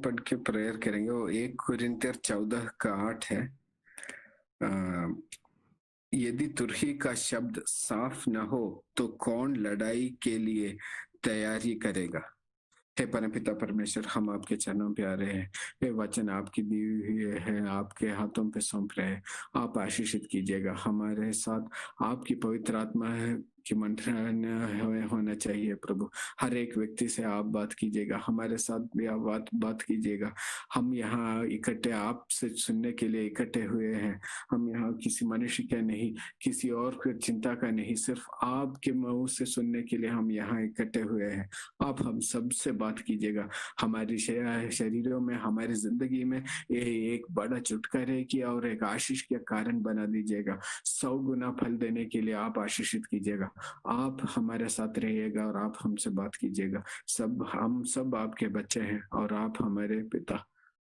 पढ़ के प्रेयर करेंगे। वो 1 कुरिन्थियर 14 का 8 है। यदि तुरही का शब्द साफ न हो तो कौन लड़ाई के लिए तैयारी करेगा। हे परमपिता परमेश्वर, हम आपके चरणों पे आ रहे हैं। ये वचन आपकी दी हुई है, आपके हाथों पे सौंप रहे हैं। आप आशीषित कीजिएगा हमारे साथ। आपकी पवित्र आत्मा है कि मंथन होना चाहिए प्रभु। हर एक व्यक्ति से आप बात कीजिएगा, हमारे साथ भी आप बात कीजिएगा। हम यहाँ इकट्ठे आपसे सुनने के लिए इकट्ठे हुए हैं। हम यहाँ किसी मनुष्य का नहीं, किसी और चिंता का नहीं, सिर्फ आपके मुंह से सुनने के लिए हम यहाँ इकट्ठे हुए हैं। आप हम सबसे बात कीजिएगा। हमारी शरीरों में, हमारी जिंदगी में ये एक बड़ा छुटकारे की और एक आशीष का कारण बना दीजिएगा। 100 गुना फल देने के लिए आप आशीषित कीजिएगा। आप हमारे साथ रहिएगा और आप हमसे बात कीजिएगा। हम सब आपके बच्चे हैं और आप हमारे पिता।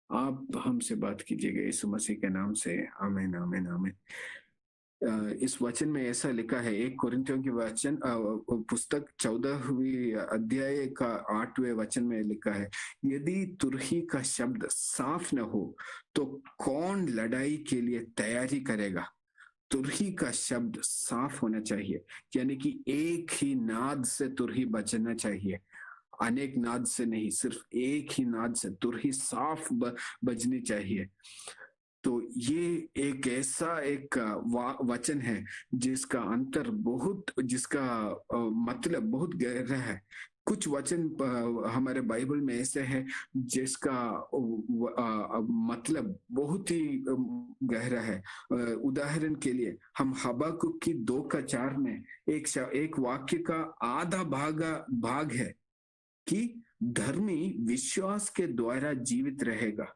आप हमसे बात कीजिएगा यीशु मसीह के नाम से। आमीन आमीन आमीन। इस वचन में ऐसा लिखा है, 1 कुरिन्थियों की वचन पुस्तक 14वीं अध्याय का 8वें वचन में लिखा है, यदि तुरही का शब्द साफ न हो तो कौन लड़ाई के लिए तैयारी करेगा। तुरही का शब्द साफ होना चाहिए, यानी कि एक ही नाद से तुरही बजना चाहिए, अनेक नाद से नहीं, सिर्फ एक ही नाद से तुरही साफ बजनी चाहिए। तो ये एक ऐसा एक वचन है जिसका अंतर बहुत, जिसका मतलब बहुत गहरा है। कुछ वचन हमारे बाइबल में ऐसे हैं जिसका मतलब बहुत ही गहरा है। उदाहरण के लिए हम हबक्कुक की 2:4 में एक वाक्य का आधा भाग है कि धर्मी विश्वास के द्वारा जीवित रहेगा।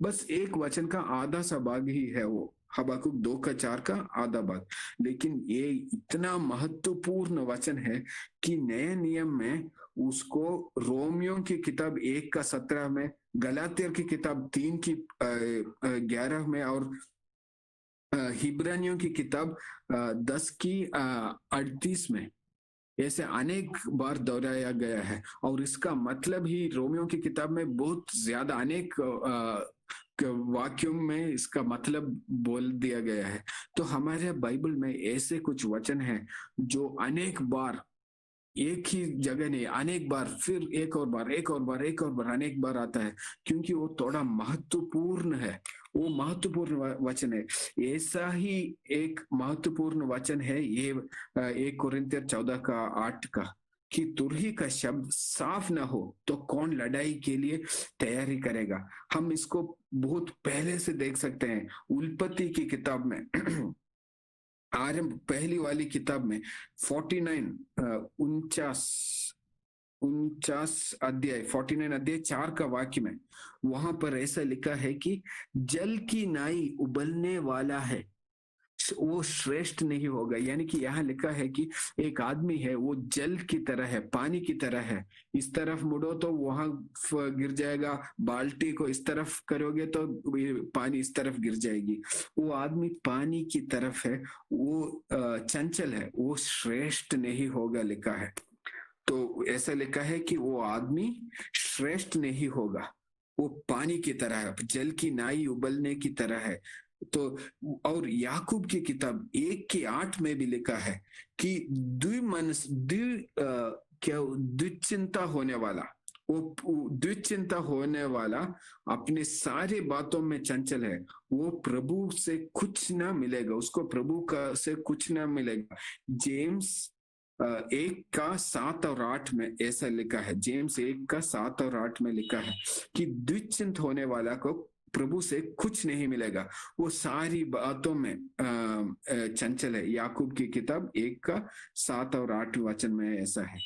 बस एक वचन का आधा सा भाग ही है वो, हबक्कुक 2:4 का आधा भाग। लेकिन ये इतना महत्वपूर्ण वचन है कि नए नियम में उसको रोमियो की किताब 1:17 में, गलातियर की किताब 3:11 में और हिब्रानियों की किताब 10:38 में ऐसे अनेक बार दोहराया गया है। और इसका मतलब ही रोमियो की किताब में बहुत ज्यादा अनेक वाक्यों में इसका मतलब बोल दिया गया है। तो हमारे बाइबल में ऐसे कुछ वचन हैं जो अनेक बार, एक ही जगह नहीं, अनेक बार, फिर एक और बार, एक और बार, एक और बार, अनेक बार आता है, क्योंकि वो थोड़ा महत्वपूर्ण है। वो महत्वपूर्ण वचन है। ऐसा ही एक महत्वपूर्ण वचन है ये 1 कुरिन्थियर 14 का 8 का, कि तुरही का शब्द साफ ना हो तो कौन लड़ाई के लिए तैयारी करेगा। हम इसको बहुत पहले से देख सकते हैं उत्पत्ति की किताब में आरंभ पहली वाली किताब में 49 अध्याय 4 का वाक्य में, वहां पर ऐसा लिखा है कि जल की नाई उबलने वाला है, वो श्रेष्ठ नहीं होगा। यानी कि यहाँ लिखा है कि एक आदमी है, वो जल की तरह है, पानी की तरह है। इस तरफ मुड़ो तो वहां गिर जाएगा, बाल्टी को इस तरफ करोगे तो पानी इस तरफ गिर जाएगी। वो आदमी पानी की तरफ है, वो चंचल है, वो श्रेष्ठ नहीं होगा लिखा है। तो ऐसा लिखा है कि वो आदमी श्रेष्ठ नहीं होगा, वो पानी की तरह है, जल की नाई उबलने की तरह है। तो और याकूब की किताब 1:8 में भी लिखा है कि द्विचिंता होने वाला, वो द्विचिंता होने वाला अपने सारे बातों में चंचल है, वो प्रभु से कुछ ना मिलेगा, उसको प्रभु का से कुछ ना मिलेगा। जेम्स 1:7 और 8 में ऐसा लिखा है, जेम्स 1:7 और 8 में लिखा है कि द्विचिंत होने वाला को प्रभु से कुछ नहीं मिलेगा, वो सारी बातों में चंचल है। याकूब की किताब 1:7 और 8 वचन में ऐसा है।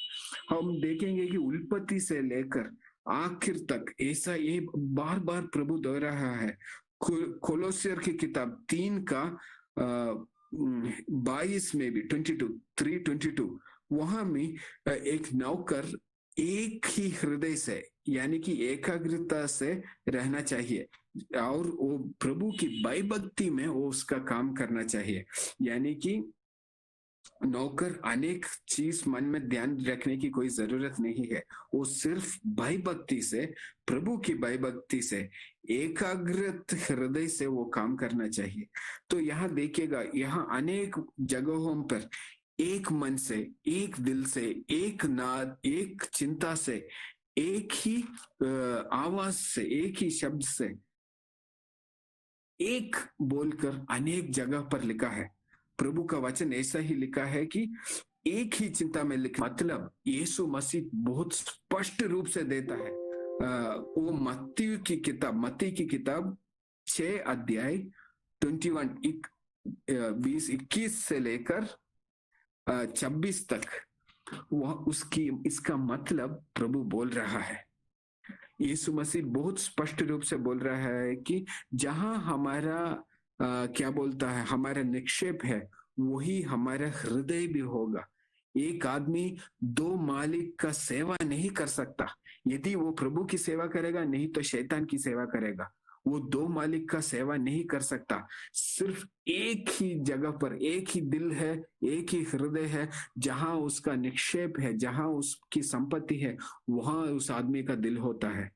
हम देखेंगे कि उत्पत्ति से लेकर आखिर तक ऐसा ये बार बार प्रभु दोहरा रहा है। कोलोसियर की किताब 3:22 में भी 3:22 वहां में एक नौकर एक ही हृदय से, यानी कि एकाग्रता से रहना चाहिए और वो प्रभु की भयभक्ति में वो उसका काम करना चाहिए। यानी कि नौकर अनेक चीज मन में ध्यान रखने की कोई जरूरत नहीं है। वो सिर्फ भय भक्ति से, प्रभु की भय भक्ति से, एकाग्रत हृदय से वो काम करना चाहिए। तो यहाँ देखिएगा, यहाँ अनेक जगहों पर एक मन से, एक दिल से, एक नाद, एक चिंता से, एक ही आवाज से, एक ही शब्द से, एक बोलकर अनेक जगह पर लिखा है। प्रभु का वचन ऐसा ही लिखा है कि एक ही चिंता में लिखा, मतलब यीशु मसीह बहुत स्पष्ट रूप से देता है। वो मत्ती की किताब 6 अध्याय 21 से लेकर 26 तक, वह उसकी इसका मतलब प्रभु बोल रहा है। यीशु मसीह बहुत स्पष्ट रूप से बोल रहा है कि जहां हमारा क्या बोलता है, हमारा निक्षेप है, वही हमारा हृदय भी होगा। एक आदमी दो मालिक का सेवा नहीं कर सकता। यदि वो प्रभु की सेवा करेगा, नहीं तो शैतान की सेवा करेगा। वो दो मालिक का सेवा नहीं कर सकता। सिर्फ एक ही जगह पर एक ही दिल है, एक ही हृदय है। जहां उसका निक्षेप है, जहां उसकी संपत्ति है, वहां उस आदमी का दिल होता है।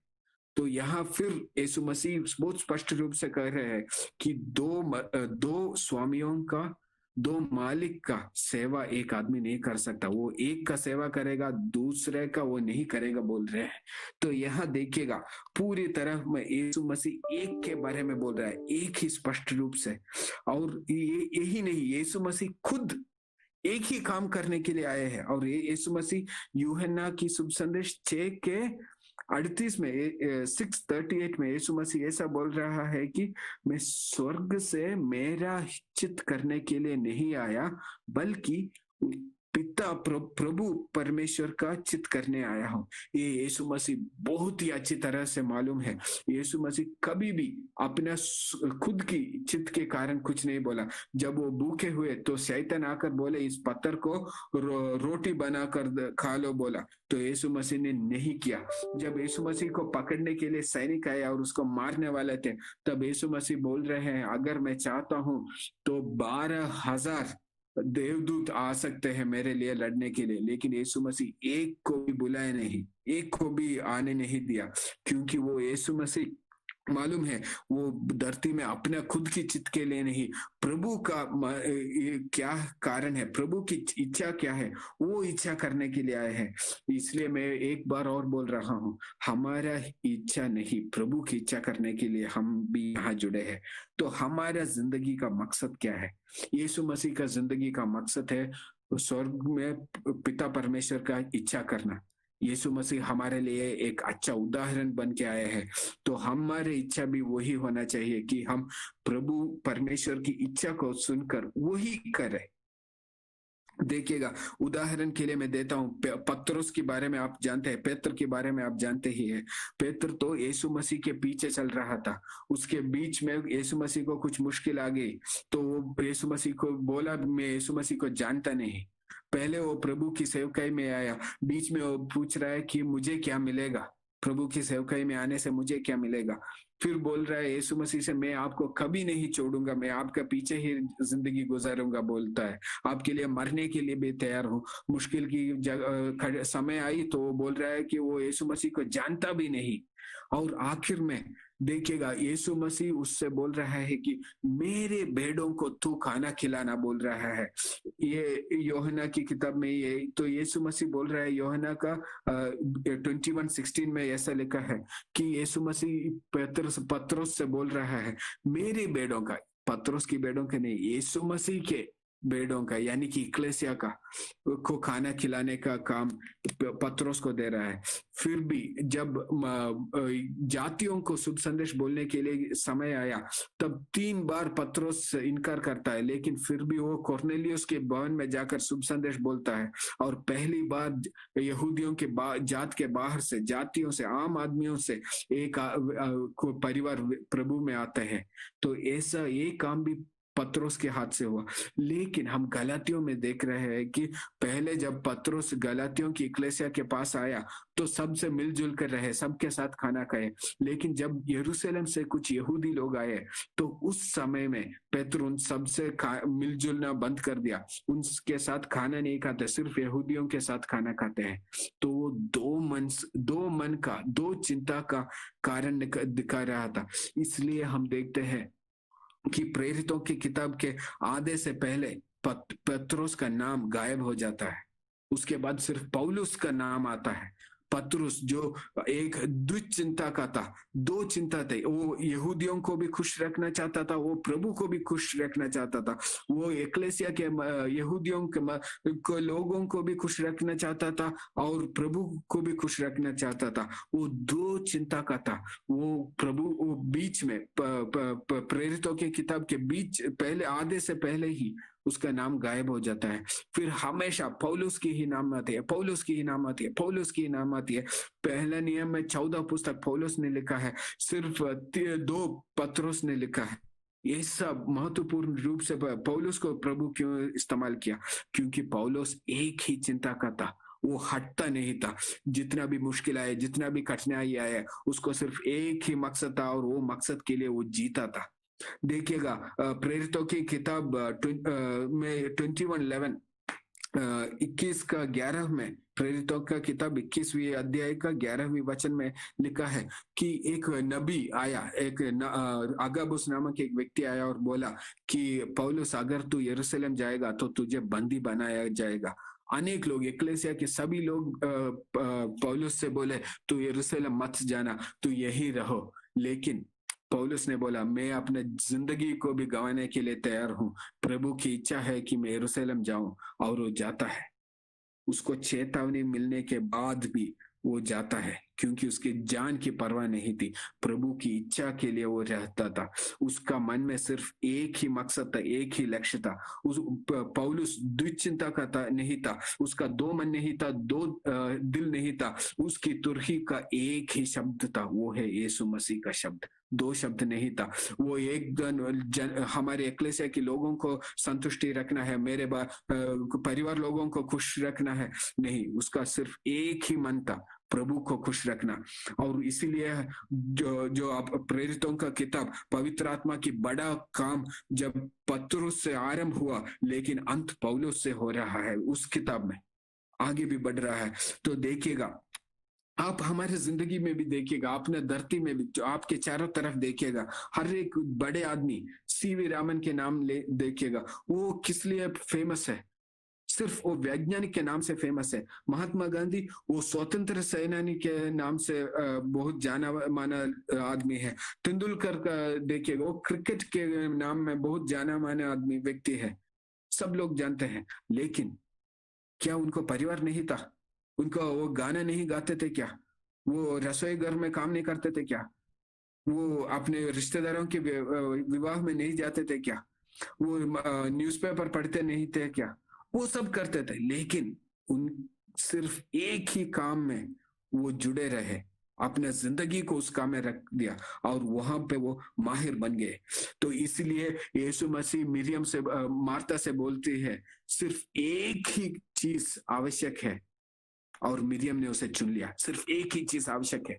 तो यहाँ फिर यीशु मसीह बहुत स्पष्ट रूप से कह रहे हैं कि दो स्वामियों का, दो मालिक का सेवा एक आदमी नहीं कर सकता। वो एक का सेवा करेगा, दूसरे का वो नहीं करेगा बोल रहे हैं। तो यहाँ देखिएगा, पूरी तरह में यीशु मसीह एक के बारे में बोल रहा है, एक ही स्पष्ट रूप से। और यही नहीं, यीशु मसीह खुद एक ही काम करने के लिए आए हैं। और ये यीशु मसीह यूहन्ना की शुभ संदेश 6 के 38 में 6:38 में यीशु मसीह ऐसा बोल रहा है कि मैं स्वर्ग से मेरा चित्त करने के लिए नहीं आया, बल्कि पिता प्रभु परमेश्वर का चित्त करने आया हूं। ये यीशु मसीह बहुत ही अच्छी तरह से मालूम है। यीशु मसीह कभी भी अपना खुद की चित्त के कारण कुछ नहीं बोला। जब वो भूखे हुए तो शैतान आकर बोले इस पत्थर को रोटी बनाकर खा लो बोला, तो यीशु मसीह ने नहीं किया। जब यीशु मसीह को पकड़ने के लिए सैनिक आए और उसको मारने वाले थे, तब यीशु मसीह बोल रहे हैं अगर मैं चाहता हूं तो 12,000 देवदूत आ सकते हैं मेरे लिए लड़ने के लिए, लेकिन यीशु मसीह एक को भी बुलाए नहीं, एक को भी आने नहीं दिया। क्योंकि वो यीशु मसीह मालूम है, वो धरती में अपने खुद की चित्त के लिए नहीं, प्रभु का क्या कारण है, प्रभु की इच्छा क्या है, वो इच्छा करने के लिए आए हैं। इसलिए मैं एक बार और बोल रहा हूँ, हमारा इच्छा नहीं, प्रभु की इच्छा करने के लिए हम भी यहाँ जुड़े हैं। तो हमारा जिंदगी का मकसद क्या है? यीशु मसीह का जिंदगी का मकसद है स्वर्ग में पिता परमेश्वर का इच्छा करना। यीशु मसीह हमारे लिए एक अच्छा उदाहरण बन के आए हैं। तो हमारी इच्छा भी वही होना चाहिए कि हम प्रभु परमेश्वर की इच्छा को सुनकर वही करें। देखिएगा, उदाहरण के लिए मैं देता हूँ, पत्रोस के बारे में आप जानते हैं, पेत्र के बारे में आप जानते ही है। पेत्र तो यीशु मसीह के पीछे चल रहा था। उसके बीच में यीशु मसीह को कुछ मुश्किल आ गई, तो वो यीशु मसीह को बोला मैं यीशु मसीह को जानता नहीं। पहले वो प्रभु की सेवकाई में आया, बीच में वो पूछ रहा है कि मुझे क्या मिलेगा, प्रभु की सेवकाई में आने से मुझे क्या मिलेगा। फिर बोल रहा है यीशु मसीह से मैं आपको कभी नहीं छोड़ूंगा, मैं आपका पीछे ही जिंदगी गुजारूंगा बोलता है, आपके लिए मरने के लिए भी तैयार हूँ। मुश्किल की समय आई तो वो बोल रहा है कि वो यीशु मसीह को जानता भी नहीं। और आखिर में देखिएगा, यीशु मसीह उससे बोल रहा है कि मेरे भेड़ों को तू खाना खिलाना बोल रहा है। ये यूहन्ना की किताब में ये तो यीशु मसीह बोल रहा है, यूहन्ना का 21:16 में ऐसा लिखा है कि यीशु मसीह पत्रोस से बोल रहा है मेरे भेड़ों का, पत्रोस की भेड़ों के नहीं, यीशु मसीह के भेड़ों का, यानी कि इक्लेसिया का को खाना खिलाने का काम पत्रोस को दे रहा है। फिर भी जब जातियों को शुभ संदेश बोलने के लिए समय आया, तब 3 बार पत्रोस इनकार करता है, लेकिन फिर भी वो कोर्नेलियस के भवन में जाकर शुभ संदेश बोलता है। और पहली बार यहूदियों के जात के बाहर से, जातियों से, आम आदमियों से एक परिवार प्रभु में आता है। तो ऐसा ये काम भी पत्रोस के हाथ से हुआ। लेकिन हम गलातियों में देख रहे हैं कि पहले जब पत्रोस गलातियों की इक्लेसिया के पास आया तो सबसे मिलजुल कर रहे, सबके साथ खाना खाए। लेकिन जब यरूशलेम से कुछ यहूदी लोग आए तो उस समय में पेत्र उन सबसे मिलजुलना बंद कर दिया, उनके साथ खाना नहीं खाते, सिर्फ यहूदियों के साथ खाना खाते हैं। तो वो दो चिंता का कारण दिखा रहा था। इसलिए हम देखते हैं कि प्रेरितों की किताब के आधे से पहले पत्रोस का नाम गायब हो जाता है। उसके बाद सिर्फ पौलुस का नाम आता है। पत्रुस जो एक दुश्चिंता का था, दो चिंता थे, वो यहूदियों को भी खुश रखना चाहता था, वो प्रभु को भी खुश रखना चाहता था, वो एक्लेसिया के यहूदियों के लोगों को भी खुश रखना चाहता था और प्रभु को भी खुश रखना चाहता था। वो दो चिंता का था। वो बीच में प्रेरितों की किताब के बीच पहले आधे से पहले ही उसका नाम गायब हो जाता है। फिर हमेशा पौलुस की ही नाम आती है, पौलुस की ही नाम आती है, पौलुस की ही नाम आती है। पहला नियम में 14 पुस्तक पौलुस ने लिखा है, सिर्फ 2 पत्रोस ने लिखा है। ये सब महत्वपूर्ण रूप से पौलुस को प्रभु क्यों इस्तेमाल किया? क्योंकि पौलुस एक ही चिंता का था, वो हटता नहीं था। जितना भी मुश्किल आए, जितना भी कठिनाई आए, उसको सिर्फ एक ही मकसद था और वो मकसद के लिए वो जीता था। देखिएगा प्रेरितों की किताब में 21:11 21 का 11 में, प्रेरितों का किताब 21वीं अध्याय का 11वीं वचन में लिखा है कि एक नबी आया, एक अगाबुस नामक एक व्यक्ति आया और बोला कि पौलुस अगर तू यरूशलेम जाएगा तो तुझे बंदी बनाया जाएगा। अनेक लोग, एक्लेसिया के सभी लोग पौलुस से बोले तू यरूशलेम मत जाना, तू यही रहो। लेकिन पौलुस ने बोला मैं अपने जिंदगी को भी गंवाने के लिए तैयार हूं, प्रभु की इच्छा है कि मैं यरूशलेम जाऊं। और वो जाता है। उसको चेतावनी मिलने के बाद भी वो जाता है, क्योंकि उसकी जान की परवाह नहीं थी, प्रभु की इच्छा के लिए वो रहता था। उसका मन में सिर्फ एक ही मकसद था, एक ही लक्ष्य था। पौलुस दुश्चिंता का नहीं था, उसका दो मन नहीं था, दो दिल नहीं था, उसकी तुरही का एक ही शब्द था, वो है यीशु मसीह का शब्द। दो शब्द नहीं था। वो एक हमारे एक्लेसिया के लोगों को संतुष्टि रखना है, मेरे परिवार लोगों को खुश रखना है, नहीं, उसका सिर्फ एक ही मन था, प्रभु को खुश रखना। और इसीलिए जो आप प्रेरितों का किताब, पवित्र आत्मा की बड़ा काम जब पत्रुस से आरंभ हुआ, लेकिन अंत पौलुस से हो रहा है, उस किताब में आगे भी बढ़ रहा है। तो देखिएगा, आप हमारे जिंदगी में भी देखिएगा, आपने धरती में भी, जो आपके चारों तरफ देखिएगा, हर एक बड़े आदमी, सीवी रामन के नाम ले देखिएगा, वो किस लिए फेमस है? सिर्फ वो वैज्ञानिक के नाम से फेमस है। महात्मा गांधी वो स्वतंत्र सेनानी के नाम से बहुत जाना माना आदमी है। तेंदुलकर का देखिएगा, वो क्रिकेट के नाम में बहुत जाना माना आदमी व्यक्ति है, सब लोग जानते हैं। लेकिन क्या उनको परिवार नहीं था? उनको वो गाना नहीं गाते थे क्या? वो रसोई घर में काम नहीं करते थे क्या? वो अपने रिश्तेदारों के विवाह में नहीं जाते थे क्या? वो न्यूज़पेपर पढ़ते नहीं थे क्या? वो सब करते थे, लेकिन उन सिर्फ एक ही काम में वो जुड़े रहे, अपने जिंदगी को उस काम में रख दिया और वहां पे वो माहिर बन गए। तो इसलिए यीशु मसीह मिरियम से मार्ता से बोलती है, सिर्फ एक ही चीज आवश्यक है, और मिरियम ने उसे चुन लिया। सिर्फ एक ही चीज आवश्यक है,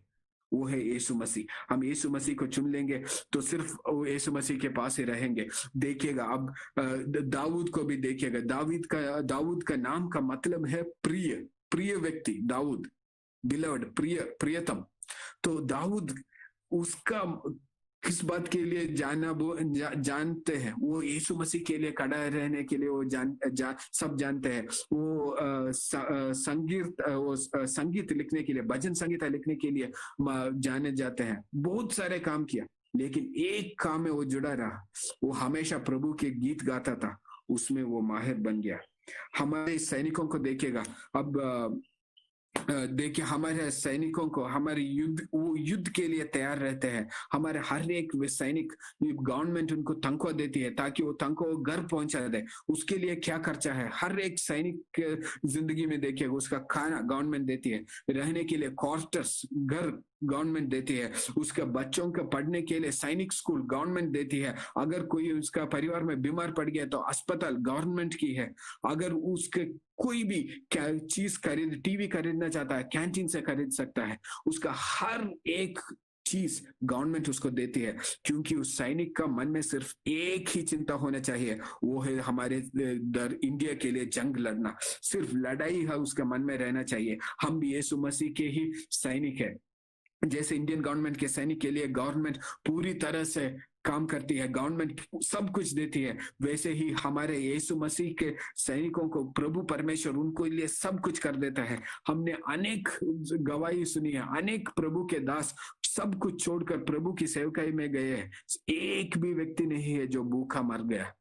वो है यीशु मसीह। हम यीशु मसीह को चुन लेंगे तो सिर्फ वो यीशु मसीह के पास ही रहेंगे। देखिएगा अब दाऊद को भी देखिएगा, दाऊद का नाम का मतलब है प्रिय, प्रिय व्यक्ति, दाऊद, बिलवड, प्रियतम। तो दाऊद उसका किस बात के लिए जानते हैं? वो यीशु मसीह के लिए खड़ा रहने के लिए वो सब जानते हैं। वो संगीत लिखने के लिए, भजन संगीत लिखने के लिए जाने जाते हैं। बहुत सारे काम किया, लेकिन एक काम में वो जुड़ा रहा, वो हमेशा प्रभु के गीत गाता था, उसमें वो माहिर बन गया। हमारे सैनिकों को देखिएगा, अब देखिए हमारे सैनिकों को, हमारे वो युद्ध के लिए तैयार रहते हैं। हमारे हर एक सैनिक, गवर्नमेंट उनको तनख्वाह देती है ताकि वो तनख्वाह घर पहुंचा दे। उसके लिए क्या खर्चा है? हर एक सैनिक के जिंदगी में देखिएगा, उसका खाना गवर्नमेंट देती है, रहने के लिए क्वार्टर्स, घर गवर्नमेंट देती है, उसके बच्चों के पढ़ने के लिए सैनिक स्कूल गवर्नमेंट देती है, अगर कोई उसका परिवार में बीमार पड़ गया तो अस्पताल गवर्नमेंट की है, अगर उसके कोई भी क्या चीज खरीद टीवी खरीदना चाहता है कैंटीन से खरीद सकता है, उसका हर एक चीज गवर्नमेंट उसको देती है, क्योंकि उस सैनिक का मन में सिर्फ एक ही चिंता होना चाहिए, वो है हमारे इंडिया के लिए जंग लड़ना, सिर्फ लड़ाई है उसके मन में रहना चाहिए। हम भी यीशु मसीह के ही सैनिक है, जैसे इंडियन गवर्नमेंट के सैनिक के लिए गवर्नमेंट पूरी तरह से काम करती है, गवर्नमेंट सब कुछ देती है, वैसे ही हमारे यीशु मसीह के सैनिकों को प्रभु परमेश्वर उनको लिए सब कुछ कर देता है। हमने अनेक गवाही सुनी है, अनेक प्रभु के दास सब कुछ छोड़कर प्रभु की सेवकाई में गए हैं, एक भी व्यक्ति नहीं है जो भूखा मर गया,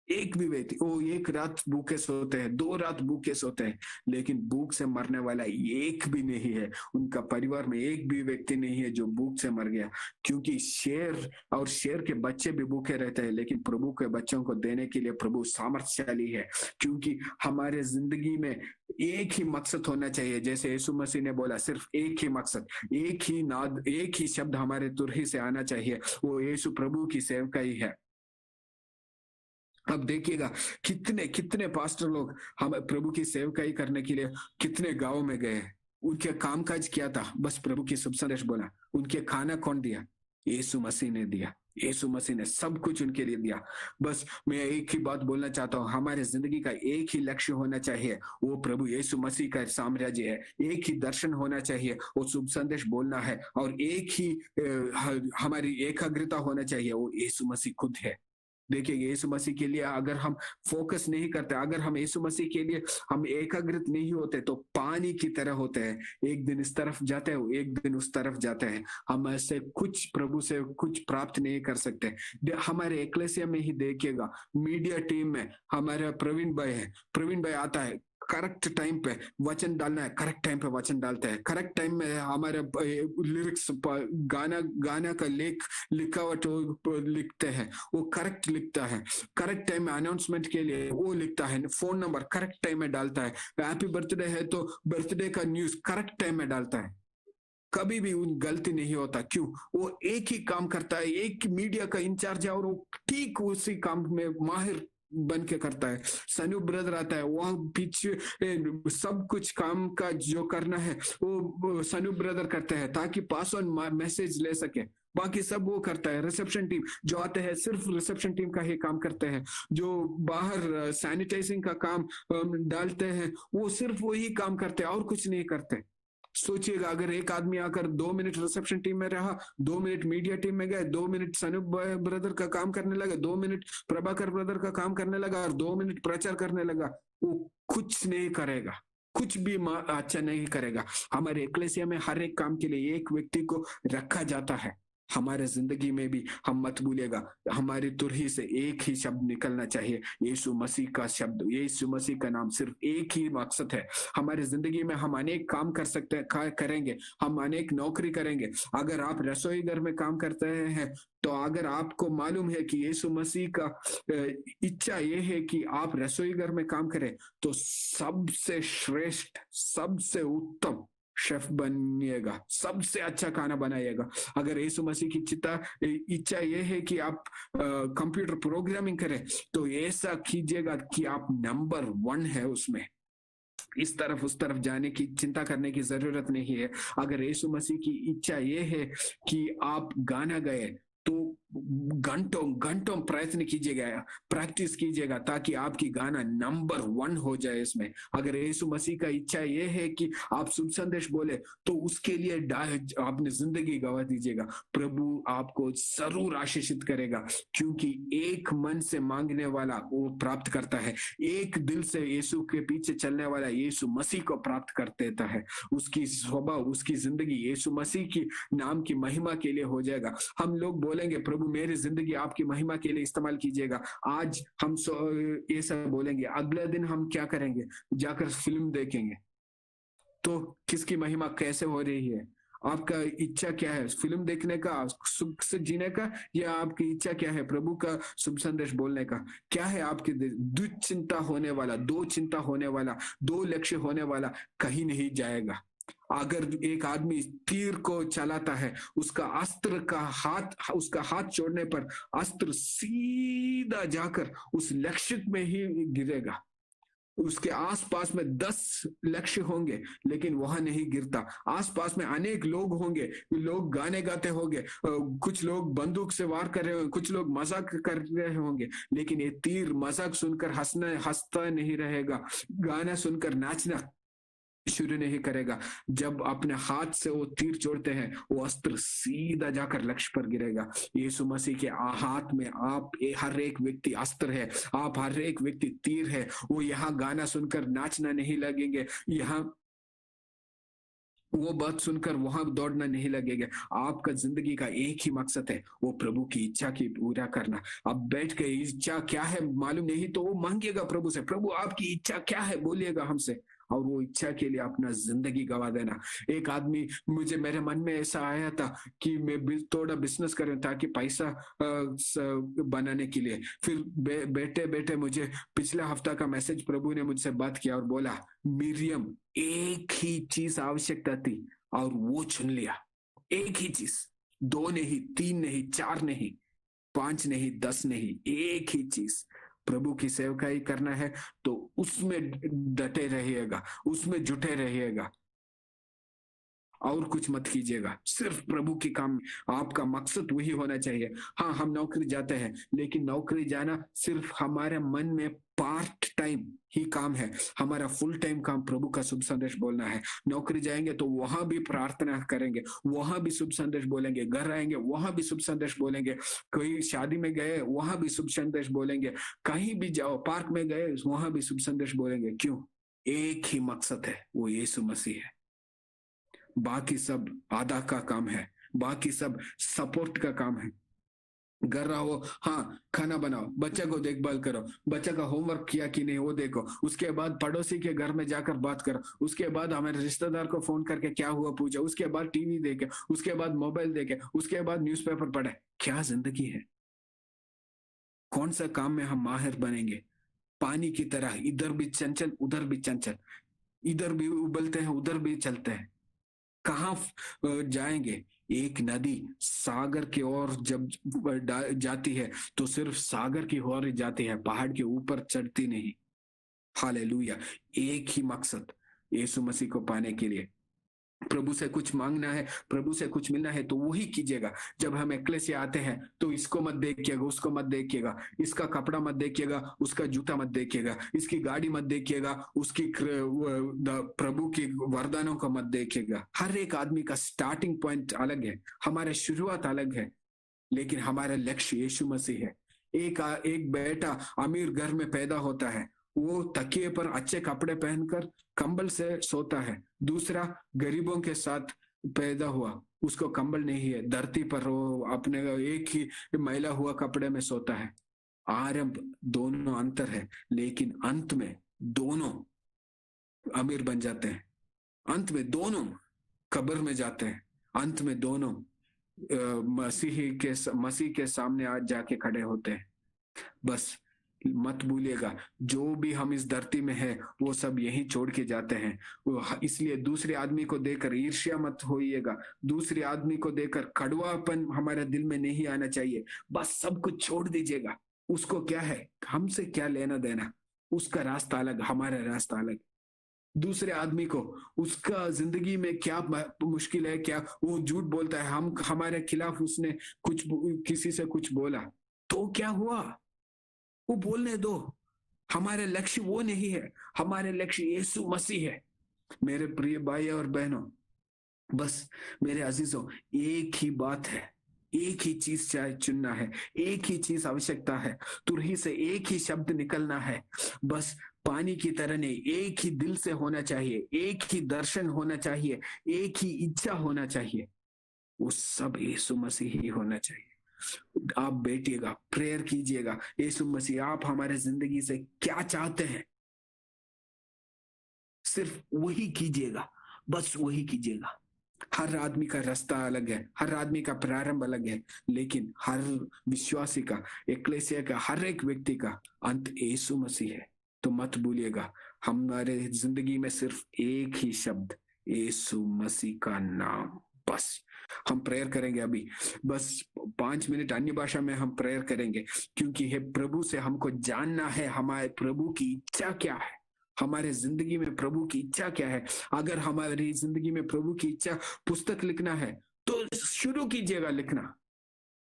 एक भी व्यक्ति। वो एक रात भूखे सोते हैं, 2 रात भूखे सोते हैं, लेकिन भूख से मरने वाला एक भी नहीं है, उनका परिवार में एक भी व्यक्ति नहीं है जो भूख से मर गया, क्योंकि शेर और शेर के बच्चे भी भूखे रहते हैं, लेकिन प्रभु के बच्चों को देने के लिए प्रभु सामर्थ्यशाली है, क्योंकि हमारे जिंदगी में एक ही मकसद होना चाहिए, जैसे यीशु मसीह ने बोला सिर्फ एक ही मकसद, एक ही नाद, एक ही शब्द हमारे तुरही से आना चाहिए, वो यीशु प्रभु की सेवकाई है। अब देखिएगा कितने कितने पास्टर लोग हम प्रभु की सेवकाई करने के लिए कितने गांव में गए, उनके कामकाज क्या था, बस प्रभु की शुभ संदेश बोला, उनके खाना कौन दिया, यीशु मसीह ने दिया, यीशु मसीह ने सब कुछ उनके लिए दिया। बस मैं एक ही बात बोलना चाहता हूँ, हमारे जिंदगी का एक ही लक्ष्य होना चाहिए, वो प्रभु यीशु मसीह का साम्राज्य है, एक ही दर्शन होना चाहिए, वो शुभ संदेश बोलना है, और एक ही हमारी एकाग्रता होना चाहिए, वो यीशु मसीह खुद है। देखिए यीशु मसीह के लिए अगर हम फोकस नहीं करते, अगर हम यीशु मसीह के लिए हम एकाग्रित नहीं होते, तो पानी की तरह होते हैं, एक दिन इस तरफ जाते हैं, एक दिन उस तरफ जाते हैं, हम ऐसे कुछ प्रभु से कुछ प्राप्त नहीं कर सकते। हमारे एक्लेसिया में ही देखिएगा, मीडिया टीम में हमारा प्रवीण भाई है, प्रवीण भाई आता है, करेक्ट टाइम पे वचन डालना है, करेक्ट टाइम पे वचन डालते हैं, करेक्ट टाइम में हमारे लिरिक्स गाना का लिखावट लिखते हैं, वो करेक्ट लिखता है, करेक्ट टाइम में अनाउंसमेंट के लिए वो लिखता है, फोन नंबर करेक्ट टाइम में डालता है, हैप्पी बर्थडे है तो बर्थडे का न्यूज करेक्ट टाइम में डालता है, कभी भी उन गलती नहीं होता। क्यों? वो एक ही काम करता है, एक मीडिया का इंचार्ज है और वो ठीक उसी काम में माहिर बन के करता है। सनू ब्रदर आता है, वह पीछे सब कुछ काम का जो करना है वो सनू ब्रदर करते हैं, ताकि पास ऑन मैसेज ले सके, बाकी सब वो करता है। रिसेप्शन टीम जो आते हैं सिर्फ रिसेप्शन टीम का ही काम करते हैं, जो बाहर सैनिटाइजिंग का काम डालते हैं वो सिर्फ वही काम करते हैं और कुछ नहीं करते। सोचिएगा, अगर एक आदमी आकर 2 मिनट रिसेप्शन टीम में रहा, 2 मिनट मीडिया टीम में गए, 2 मिनट सनूप ब्रदर का काम करने लगा, 2 मिनट प्रभाकर ब्रदर का काम करने लगा और 2 मिनट प्रचार करने लगा, वो कुछ नहीं करेगा, कुछ भी अच्छा नहीं करेगा। हमारे एक्लेसिया में हर एक काम के लिए एक व्यक्ति को रखा जाता है। हमारे जिंदगी में भी हम मत भूलिएगा, हमारी तुरही से एक ही शब्द निकलना चाहिए, यीशु मसीह का शब्द, यीशु मसीह का नाम, सिर्फ एक ही मकसद है। हमारी जिंदगी में हम अनेक काम कर सकते हैं, करेंगे, हम अनेक नौकरी करेंगे। अगर आप रसोई घर में काम करते हैं तो अगर आपको मालूम है कि यीशु मसीह का इच्छा ये है कि आप रसोई घर में काम करें, तो सबसे श्रेष्ठ, सबसे उत्तम शेफ बनिएगा, सबसे अच्छा खाना बनाइएगा। अगर यीशु मसीह की इच्छा ये है कि आप कंप्यूटर प्रोग्रामिंग करें, तो ऐसा कीजिएगा कि आप नंबर 1 है उसमें, इस तरफ उस तरफ जाने की चिंता करने की जरूरत नहीं है। अगर यीशु मसीह की इच्छा ये है कि आप गाना गाए, तो घंटों घंटों प्रयत्न कीजिएगा, प्रैक्टिस कीजिएगा, ताकि आपकी गाना नंबर 1 हो जाए इसमें। अगर यीशु मसीह का इच्छा ये है कि आप शुभ संदेश बोले, तो उसके लिए आपने जिंदगी गवा दीजिएगा, प्रभु आपको जरूर आशीषित करेगा, क्योंकि एक मन से मांगने वाला वो प्राप्त करता है, एक दिल से यीशु के पीछे चलने वाला यीशु मसीह को प्राप्त कर देता है। उसकी स्वभाव, उसकी जिंदगी यीशु मसीह की नाम की महिमा के लिए हो जाएगा। हम लोग बोलेंगे, प्रभु मेरी जिंदगी आपकी महिमा के लिए इस्तेमाल कीजिएगा। आज हम ये सब बोलेंगे, अगले दिन हम क्या करेंगे? जाकर फिल्म देखेंगे। तो किसकी महिमा कैसे हो रही है? आपका इच्छा क्या है? फिल्म देखने का, सुख से जीने का, या आपकी इच्छा क्या है? प्रभु का शुभ संदेश बोलने का क्या है? आपकी दुचिंता होने वाला, 2 चिंता होने वाला, 2 लक्ष्य होने वाला कहीं नहीं जाएगा। अगर एक आदमी तीर को चलाता है, उसका हाथ छोड़ने पर अस्त्र सीधा जाकर उस लक्ष्य में ही गिरेगा। उसके आसपास में 10 लक्ष्य होंगे लेकिन वहां नहीं गिरता। आसपास में अनेक लोग होंगे, लोग गाने गाते होंगे, कुछ लोग बंदूक से वार कर रहे होंगे, कुछ लोग मजाक कर रहे होंगे, लेकिन ये तीर मजाक सुनकर हंसता नहीं रहेगा, गाना सुनकर नाचना शुरू नहीं करेगा। जब अपने हाथ से वो तीर छोड़ते हैं, वो अस्त्र सीधा जाकर लक्ष्य पर गिरेगा। यीशु मसीह के हाथ में आप हर एक व्यक्ति अस्त्र है, आप हर एक व्यक्ति तीर है। वो यहाँ गाना सुनकर नाचना नहीं लगेंगे, यहाँ वो बात सुनकर वहां दौड़ना नहीं लगेगा। आपका जिंदगी का एक ही मकसद है, वो प्रभु की इच्छा की पूरा करना। अब बैठ के इच्छा क्या है मालूम नहीं तो वो मांगिएगा प्रभु से, प्रभु आपकी इच्छा क्या है बोलिएगा हमसे, और वो इच्छा के लिए अपना जिंदगी गवा देना। एक आदमी, मेरे मन में ऐसा आया था कि मैं थोड़ा बिजनेस करूं ताकि पैसा बनाने के लिए। फिर बैठे बैठे मुझे पिछला हफ्ता का मैसेज प्रभु ने मुझसे बात किया और बोला, मिरियम एक ही चीज आवश्यकता थी और वो चुन लिया। एक ही चीज, 2 नहीं, 3 नहीं, 4 नहीं, 5 नहीं, 10 नहीं, एक ही चीज। प्रभु की सेवकाई करना है तो उसमें डटे रहिएगा, उसमें जुटे रहिएगा और कुछ मत कीजिएगा, सिर्फ प्रभु की काम। आपका मकसद वही होना चाहिए। हाँ, हम नौकरी जाते हैं लेकिन नौकरी जाना सिर्फ हमारे मन में पार्ट टाइम ही काम है। हमारा फुल टाइम काम प्रभु का शुभ संदेश बोलना है। नौकरी जाएंगे तो वहां भी प्रार्थना करेंगे, वहां भी शुभ संदेश बोलेंगे, घर आएंगे वहां भी शुभ संदेश बोलेंगे, कोई शादी में गए वहां भी शुभ संदेश बोलेंगे, कहीं भी जाओ पार्क में गए वहां भी शुभ संदेश बोलेंगे। क्यों? एक ही मकसद है, वो यीशु मसीह है। बाकी सब आधा का काम है, बाकी सब सपोर्ट का काम है। घर रहो, हाँ खाना बनाओ, बच्चे को देखभाल करो, बच्चा का होमवर्क किया कि नहीं वो देखो, उसके बाद पड़ोसी के घर में जाकर बात करो, उसके बाद हमारे रिश्तेदार को फोन करके क्या हुआ पूछो, उसके बाद टीवी देखे, उसके बाद मोबाइल देखे, उसके बाद न्यूज़पेपर पढ़े। क्या जिंदगी है? कौन सा काम में हम माहिर बनेंगे? पानी की तरह इधर भी चंचल उधर भी चंचल, इधर भी उबलते हैं उधर भी चलते हैं। कहाँ जाएंगे? एक नदी सागर की ओर जब जाती है तो सिर्फ सागर की ओर जाती है, पहाड़ के ऊपर चढ़ती नहीं। हालेलुया। एक ही मकसद, यीशु मसीह को पाने के लिए। प्रभु से कुछ मांगना है, प्रभु से कुछ मिलना है तो वही कीजिएगा। जब हम एक्लेसिया आते हैं तो इसको मत देखिएगा, उसको मत देखिएगा, इसका कपड़ा मत देखिएगा, उसका जूता मत देखिएगा, इसकी गाड़ी मत देखिएगा, उसकी प्रभु की वरदानों को मत देखिएगा। हर एक आदमी का स्टार्टिंग पॉइंट अलग है, हमारे शुरुआत अलग है, लेकिन हमारा लक्ष्य यीशु मसीह है। एक बेटा अमीर घर में पैदा होता है, वो तकिए पर अच्छे कपड़े पहनकर कंबल से सोता है। दूसरा गरीबों के साथ पैदा हुआ, उसको कंबल नहीं है, धरती पर वो अपने एक ही मैला हुआ कपड़े में सोता है। आरंभ दोनों अंतर है, लेकिन अंत में दोनों अमीर बन जाते हैं, अंत में दोनों कब्र में जाते हैं, अंत में दोनों मसीह के सामने आज जाके खड़े होते हैं। बस मत भूलिएगा, जो भी हम इस धरती में है वो सब यही छोड़ के जाते हैं। इसलिए दूसरे आदमी को देकर ईर्ष्या मत होइएगा, दूसरे आदमी को देकर कड़वापन हमारे दिल में नहीं आना चाहिए। बस सब कुछ छोड़ दीजिएगा। उसको क्या है, हमसे क्या लेना देना? उसका रास्ता अलग, हमारा रास्ता अलग। दूसरे आदमी को उसका जिंदगी में क्या मुश्किल है, क्या वो झूठ बोलता है, हम हमारे खिलाफ उसने कुछ किसी से कुछ बोला तो क्या हुआ, वो बोलने दो। हमारे लक्ष्य वो नहीं है, हमारे लक्ष्य यीशु मसीह है। मेरे प्रिय भाई और बहनों, बस मेरे अजीजों, एक ही बात है, एक ही चीज चाहे चुनना है, एक ही चीज आवश्यकता है, तुरही से एक ही शब्द निकलना है। बस पानी की तरह नहीं, एक ही दिल से होना चाहिए, एक ही दर्शन होना चाहिए, एक ही इच्छा होना चाहिए, वो सब यीशु मसीह ही होना चाहिए। आप बैठिएगा, प्रेयर कीजिएगा, यीशु मसीह आप हमारे जिंदगी से क्या चाहते हैं, सिर्फ वही कीजिएगा, बस वही कीजिएगा। हर आदमी का रास्ता अलग है, हर आदमी का प्रारंभ अलग है, लेकिन हर विश्वासी का, एक्लेसिया का, हर एक व्यक्ति का अंत यीशु मसीह है। तो मत भूलिएगा, हमारे जिंदगी में सिर्फ एक ही शब्द, यीशु मसीह का नाम। बस हम प्रेयर करेंगे अभी, बस 5 मिनट अन्य भाषा में हम प्रेयर करेंगे, क्योंकि हे प्रभु से हमको जानना है हमारे प्रभु की इच्छा क्या है, हमारे जिंदगी में प्रभु की इच्छा क्या है। अगर हमारी जिंदगी में प्रभु की इच्छा पुस्तक लिखना है तो शुरू कीजिएगा लिखना।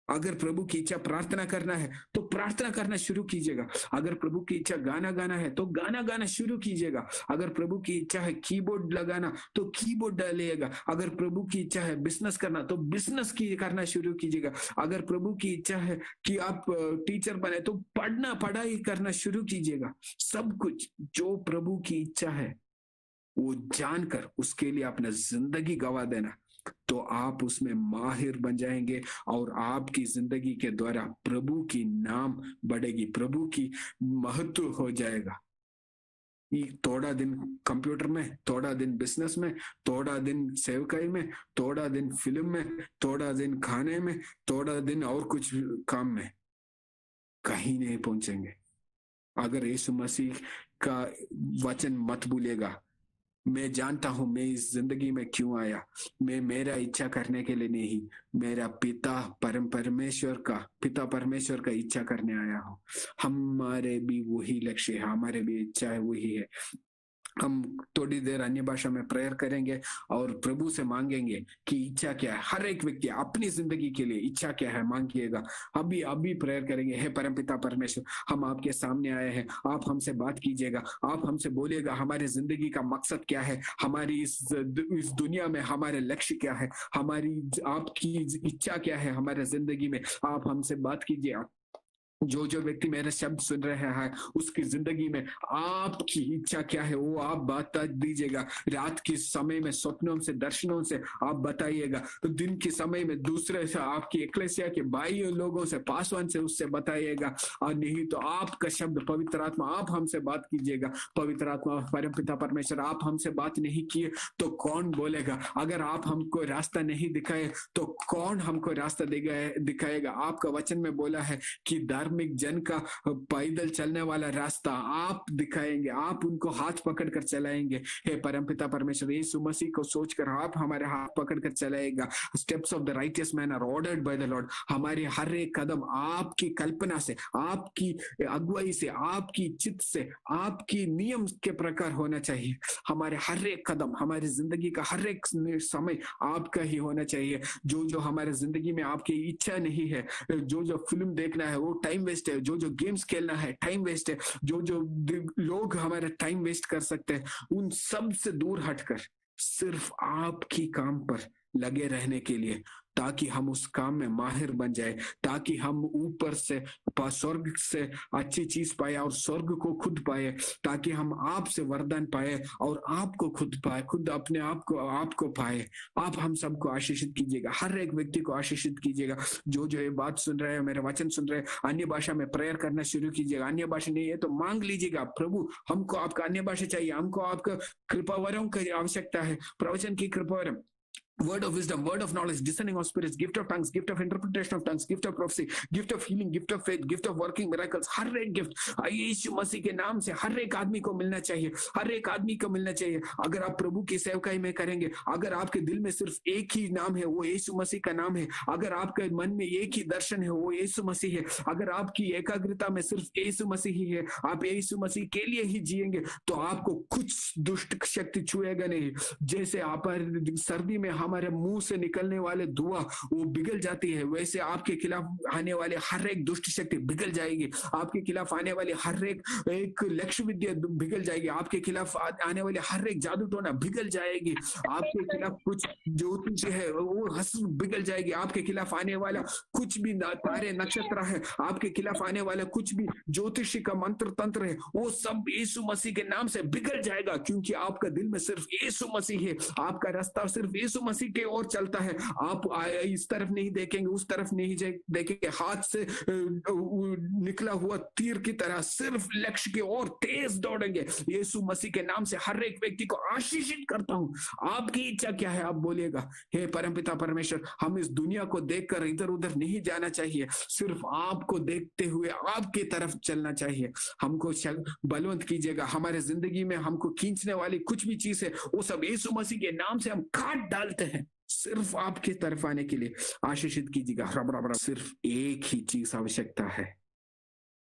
अगर प्रभु की इच्छा प्रार्थना करना है तो प्रार्थना करना शुरू कीजिएगा। अगर प्रभु की इच्छा गाना गाना है तो गाना गाना शुरू कीजिएगा। अगर प्रभु की इच्छा है कीबोर्ड लगाना तो कीबोर्ड डालिएगा। अगर प्रभु की इच्छा है बिजनेस करना तो बिजनेस की करना शुरू कीजिएगा। अगर प्रभु की इच्छा है कि आप टीचर बने तो पढ़ाई करना शुरू कीजिएगा। सब कुछ जो प्रभु की इच्छा है वो जानकर उसके लिए अपना जिंदगी गवा देना, तो आप उसमें माहिर बन जाएंगे और आपकी जिंदगी के द्वारा प्रभु की नाम बढ़ेगी, प्रभु की महत्व हो जाएगा। थोड़ा दिन कंप्यूटर में, थोड़ा दिन बिजनेस में, थोड़ा दिन सेवकाई में, थोड़ा दिन फिल्म में, थोड़ा दिन खाने में, थोड़ा दिन और कुछ काम में, कहीं नहीं पहुंचेंगे अगर यीशु मसीह का वचन मत भूलिएगा। मैं जानता हूं मैं इस जिंदगी में क्यों आया, मैं मेरा इच्छा करने के लिए नहीं, मेरा पिता परमेश्वर का इच्छा करने आया हूं। हमारे भी वही लक्ष्य है, हमारे भी इच्छा है वही है। हम थोड़ी देर अन्य भाषा में प्रेयर करेंगे और प्रभु से मांगेंगे कि इच्छा क्या है। हर एक व्यक्ति अपनी जिंदगी के लिए इच्छा क्या है मांगिएगा। अभी प्रेयर करेंगे। हे परमपिता परमेश्वर, हम आपके सामने आए हैं, आप हमसे बात कीजिएगा, आप हमसे बोलिएगा हमारी जिंदगी का मकसद क्या है, हमारी इस दुनिया में हमारे लक्ष्य क्या है, हमारी आपकी इच्छा क्या है हमारे जिंदगी में। आप हमसे बात कीजिए। जो व्यक्ति मेरे शब्द सुन रहे हैं उसकी जिंदगी में आपकी इच्छा क्या है वो आप बता दीजिएगा। रात के समय में स्वप्नों से, दर्शनों से आप बताइएगा। तो दिन के समय में दूसरे से, आपकी एक्लेसिया के भाई लोगों से, पासवान से, उससे बताइएगा। और नहीं तो आपका शब्द पवित्र आत्मा आप हमसे बात कीजिएगा। पवित्र आत्मा परमपिता परमेश्वर आप हमसे बात नहीं किए तो कौन बोलेगा। अगर आप हमको रास्ता नहीं दिखाए तो कौन हमको रास्ता दिखाएगा। आपका वचन में बोला है कि धार्मिक जन का पैदल चलने वाला रास्ता आप दिखाएंगे, आप उनको हाथ पकड़कर चलाएंगे। हे परमपिता परमेश्वर, यीशु मसीह को सोचकर आप हमारे हाथ पकड़कर चलाएगा। Steps of the righteous man are ordered by the Lord. हमारे हर एक कदम आपकी कल्पना से, आपकी अगुवाई से, आपकी चित्त से, आपकी नियम के प्रकार होना चाहिए। हमारे हर एक कदम, हमारी जिंदगी का हर एक समय आपका ही होना चाहिए। जो हमारे जिंदगी में आपकी इच्छा नहीं है, जो फिल्म देखना है वो टाइम वेस्ट है, जो गेम्स खेलना है टाइम वेस्ट है, जो लोग हमारा टाइम वेस्ट कर सकते हैं, उन सब से दूर हटकर सिर्फ आपकी काम पर लगे रहने के लिए, ताकि हम उस काम में माहिर बन जाए, ताकि हम ऊपर से स्वर्ग से अच्छी चीज पाए और स्वर्ग को खुद पाए, ताकि हम आपसे वरदान पाए और आपको खुद पाए, खुद अपने आपको पाए। आप हम सबको आशीषित कीजिएगा, हर एक व्यक्ति को आशीषित कीजिएगा। जो ये बात सुन रहे हैं, मेरे वचन सुन रहे हैं, अन्य भाषा में प्रेयर करना शुरू कीजिएगा। अन्य भाषा नहीं है तो मांग लीजिएगा, प्रभु हमको आपका अन्य भाषा चाहिए, हमको आपका कृपावरों की आवश्यकता है, प्रवचन की कृपावरम, word of wisdom, word of knowledge, discerning of spirits, gift of tongues, gift of interpretation of tongues, gift of prophecy, gift of healing, gift of faith, gift of working miracles। हर एक गिफ्ट यीशु मसीह के नाम से हर एक आदमी को मिलना चाहिए, हर एक आदमी को मिलना चाहिए। अगर आप प्रभु की सेवकाई में करेंगे, अगर आपके दिल में सिर्फ एक ही नाम है वो यीशु मसीह का नाम है, अगर आपके मन में एक ही दर्शन है वो यीशु मसीह है, अगर आपकी एकाग्रता में सिर्फ यीशु मसीह ही है, आप यीशु मसीह के लिए ही जिएंगे, तो आपको कुछ दुष्ट शक्ति छुएगा नहीं। जैसे आप सर्दी में हमारे मुंह से निकलने वाले धुआं वो बिगल जाती है, वैसे आपके खिलाफ आने वाले हर एक दुष्ट शक्ति बिगल जाएगी, आपके खिलाफ आने वाले हर एक लक्ष्य विद्या बिगल जाएगी, आपके खिलाफ आने वाले हर एक जादू टोना बिगल जाएगी, आपके खिलाफ कुछ ज्योतिष है वो हंस बिगल जाएगी, आपके खिलाफ आने वाला कुछ भी तारे नक्षत्र है, आपके खिलाफ आने वाला कुछ भी ज्योतिषी का मंत्र तंत्र है, वो सब यीशु मसीह के नाम से बिगल जाएगा, क्योंकि आपका दिल में सिर्फ यीशु मसीह है, आपका रास्ता सिर्फ यीशु मसीह मसीह की ओर चलता है, आप इस तरफ नहीं देखेंगे, उस तरफ नहीं देखेंगे, हाथ से निकला हुआ तीर की तरह सिर्फ लक्ष्य की ओर तेज दौड़ेंगे। यीशु मसीह के नाम से हर एक व्यक्ति को आशीषित करता हूं। आपकी इच्छा क्या है आप बोलिएगा। हे परमपिता परमेश्वर, हम इस दुनिया को देखकर इधर उधर नहीं जाना चाहिए, सिर्फ आपको देखते हुए आपकी तरफ चलना चाहिए। हमको बलवंत कीजिएगा, हमारे जिंदगी में हमको खींचने वाली कुछ भी चीज है वो सब यीशु मसीह के नाम से हम काट डालते हैं, सिर्फ आपकी तरफ आने के लिए आशीषित कीजिएगा। रब रब रब, सिर्फ एक ही चीज आवश्यकता है,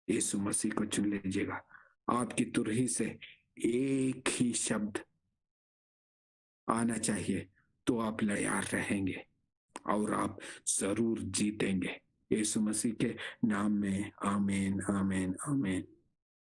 यीशु मसीह को चुन लीजिएगा। आपकी तुरही से एक ही शब्द आना चाहिए तो आप तैयार रहेंगे और आप जरूर जीतेंगे। यीशु मसीह के नाम में आमीन आमीन आमीन।